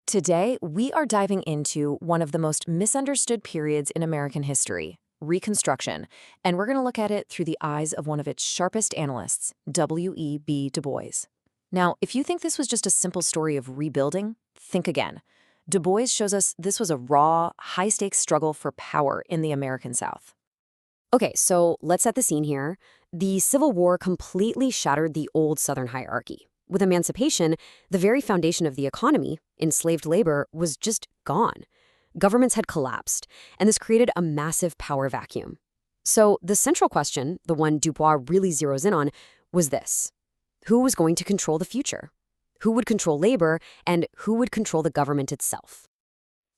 Today, we are diving into one of the most misunderstood periods in American history, Reconstruction, and we're going to look at it through the eyes of one of its sharpest analysts, W.E.B. Du Bois. Now, if you think this was just a simple story of rebuilding, think again. Du Bois shows us this was a raw, high-stakes struggle for power in the American South. Okay, so let's set the scene here. The Civil War completely shattered the old Southern hierarchy. With emancipation, the very foundation of the economy, enslaved labor, was just gone. Governments had collapsed, and this created a massive power vacuum. So the central question, the one Du Bois really zeroes in on, was this. Who was going to control the future? Who would control labor, and who would control the government itself?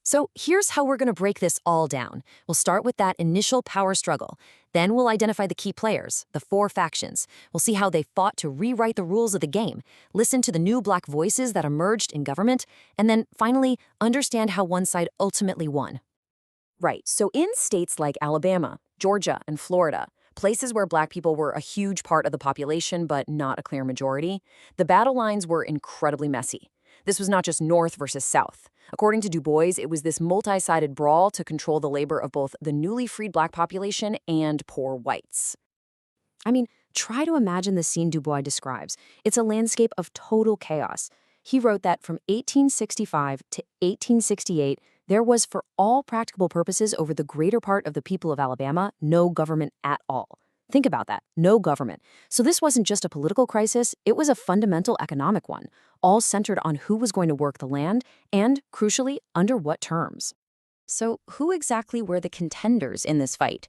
So here's how we're going to break this all down. We'll start with that initial power struggle. Then we'll identify the key players, the four factions. We'll see how they fought to rewrite the rules of the game, listen to the new Black voices that emerged in government, and then finally understand how one side ultimately won. Right, so in states like Alabama, Georgia, and Florida, places where Black people were a huge part of the population but not a clear majority, the battle lines were incredibly messy. This was not just North versus South. According to Du Bois, it was this multi-sided brawl to control the labor of both the newly freed Black population and poor whites. I mean, try to imagine the scene Du Bois describes. It's a landscape of total chaos. He wrote that from 1865 to 1868, there was, for all practical purposes over the greater part of the people of Alabama, no government at all. Think about that, no government. So this wasn't just a political crisis, it was a fundamental economic one, all centered on who was going to work the land and, crucially, under what terms. So who exactly were the contenders in this fight?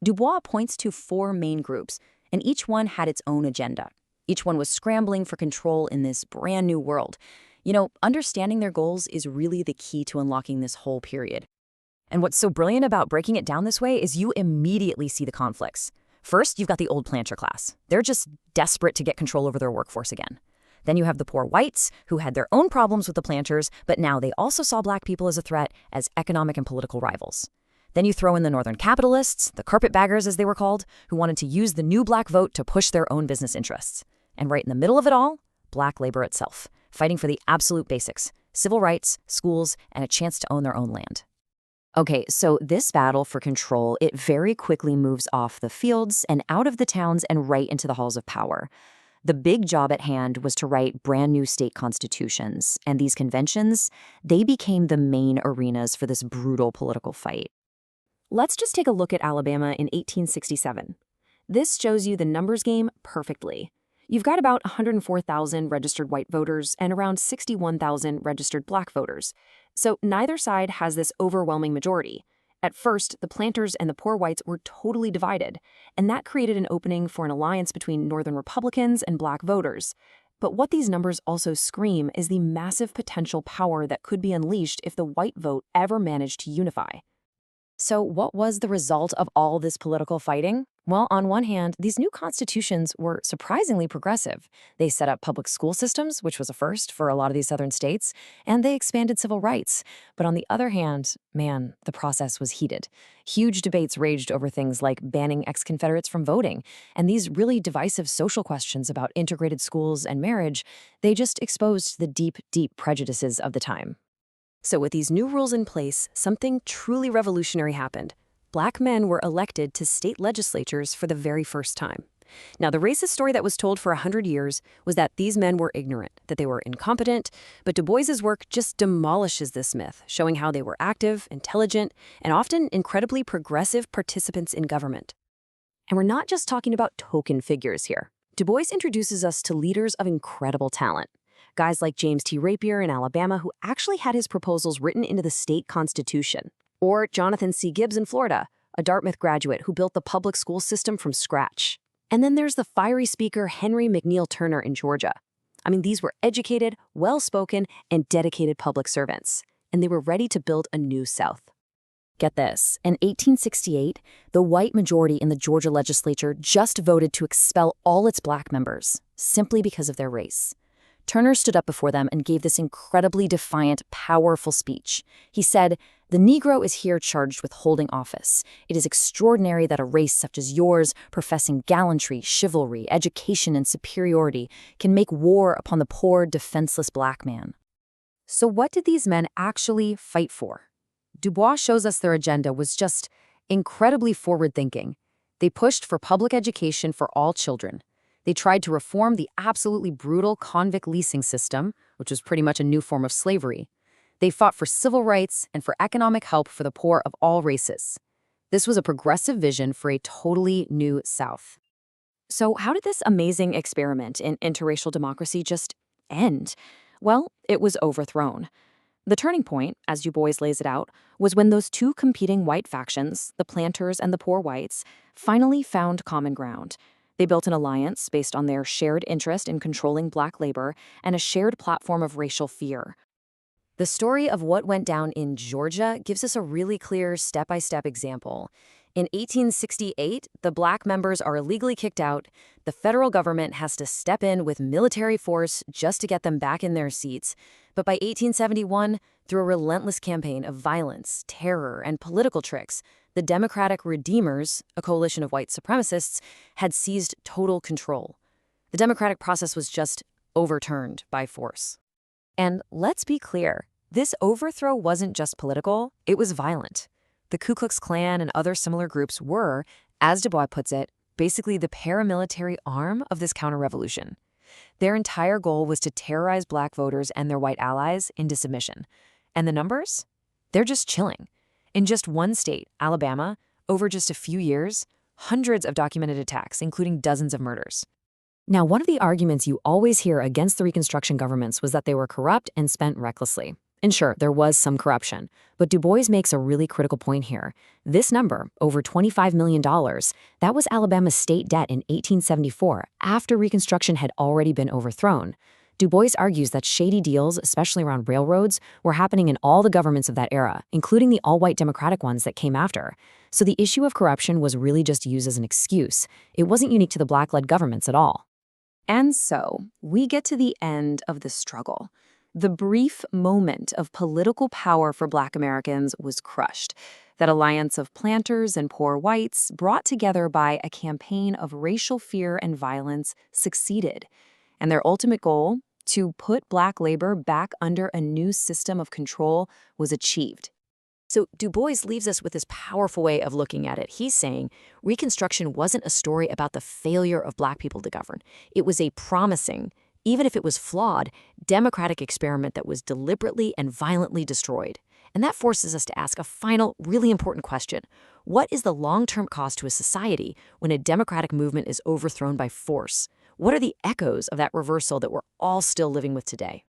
Du Bois points to four main groups, and each one had its own agenda. Each one was scrambling for control in this brand new world. You know, understanding their goals is really the key to unlocking this whole period. And what's so brilliant about breaking it down this way is you immediately see the conflicts. First, you've got the old planter class. They're just desperate to get control over their workforce again. Then you have the poor whites, who had their own problems with the planters, but now they also saw Black people as a threat, as economic and political rivals. Then you throw in the northern capitalists, the carpetbaggers as they were called, who wanted to use the new Black vote to push their own business interests. And right in the middle of it all, Black labor itself, fighting for the absolute basics, civil rights, schools, and a chance to own their own land. Okay, so this battle for control, it very quickly moves off the fields and out of the towns and right into the halls of power. The big job at hand was to write brand new state constitutions, and these conventions, they became the main arenas for this brutal political fight. Let's just take a look at Alabama in 1867. This shows you the numbers game perfectly. You've got about 104,000 registered white voters and around 61,000 registered Black voters. So neither side has this overwhelming majority. At first, the planters and the poor whites were totally divided, and that created an opening for an alliance between Northern Republicans and Black voters. But what these numbers also scream is the massive potential power that could be unleashed if the white vote ever managed to unify. So what was the result of all this political fighting? Well, on one hand, these new constitutions were surprisingly progressive. They set up public school systems, which was a first for a lot of these southern states, and they expanded civil rights. But on the other hand, man, the process was heated. Huge debates raged over things like banning ex-Confederates from voting, and these really divisive social questions about integrated schools and marriage, they just exposed the deep, deep prejudices of the time. So with these new rules in place, something truly revolutionary happened. Black men were elected to state legislatures for the very first time. Now, the racist story that was told for 100 years was that these men were ignorant, that they were incompetent, but Du Bois's work just demolishes this myth, showing how they were active, intelligent, and often incredibly progressive participants in government. And we're not just talking about token figures here. Du Bois introduces us to leaders of incredible talent. Guys like James T. Rapier in Alabama, who actually had his proposals written into the state constitution. Or Jonathan C. Gibbs in Florida, a Dartmouth graduate who built the public school system from scratch. And then there's the fiery speaker Henry McNeil Turner in Georgia. I mean, these were educated, well-spoken, and dedicated public servants. And they were ready to build a new South. Get this, in 1868, the white majority in the Georgia legislature just voted to expel all its Black members, simply because of their race. Turner stood up before them and gave this incredibly defiant, powerful speech. He said, "The Negro is here charged with holding office. It is extraordinary that a race such as yours, professing gallantry, chivalry, education, and superiority, can make war upon the poor, defenseless Black man." So what did these men actually fight for? Du Bois shows us their agenda was just incredibly forward-thinking. They pushed for public education for all children. They tried to reform the absolutely brutal convict leasing system, which was pretty much a new form of slavery. They fought for civil rights and for economic help for the poor of all races. This was a progressive vision for a totally new South. So how did this amazing experiment in interracial democracy just end? Well, it was overthrown. The turning point, as Du Bois lays it out, was when those two competing white factions, the planters and the poor whites, finally found common ground. They built an alliance based on their shared interest in controlling black labor and a shared platform of racial fear. The story of what went down in Georgia gives us a really clear step-by-step example. In 1868, the black members are illegally kicked out. The federal government has to step in with military force just to get them back in their seats. But by 1871, through a relentless campaign of violence, terror, and political tricks, the Democratic Redeemers, a coalition of white supremacists, had seized total control. The democratic process was just overturned by force. And let's be clear, this overthrow wasn't just political, it was violent. The Ku Klux Klan and other similar groups were, as Du Bois puts it, basically the paramilitary arm of this counter-revolution. Their entire goal was to terrorize black voters and their white allies into submission. And the numbers? They're just chilling. In just one state, Alabama, over just a few years, hundreds of documented attacks, including dozens of murders. Now, one of the arguments you always hear against the Reconstruction governments was that they were corrupt and spent recklessly. And sure, there was some corruption, but Du Bois makes a really critical point here. This number, over $25 million, that was Alabama's state debt in 1874, after Reconstruction had already been overthrown. Du Bois argues that shady deals, especially around railroads, were happening in all the governments of that era, including the all-white Democratic ones that came after. So the issue of corruption was really just used as an excuse. It wasn't unique to the black-led governments at all. And so, we get to the end of the struggle. The brief moment of political power for Black Americans was crushed. That alliance of planters and poor whites, brought together by a campaign of racial fear and violence, succeeded. And their ultimate goal, to put Black labor back under a new system of control, was achieved. So Du Bois leaves us with this powerful way of looking at it. He's saying Reconstruction wasn't a story about the failure of Black people to govern. It was a promising, even if it was flawed, democratic experiment that was deliberately and violently destroyed. And that forces us to ask a final, really important question. What is the long-term cost to a society when a democratic movement is overthrown by force? What are the echoes of that reversal that we're all still living with today?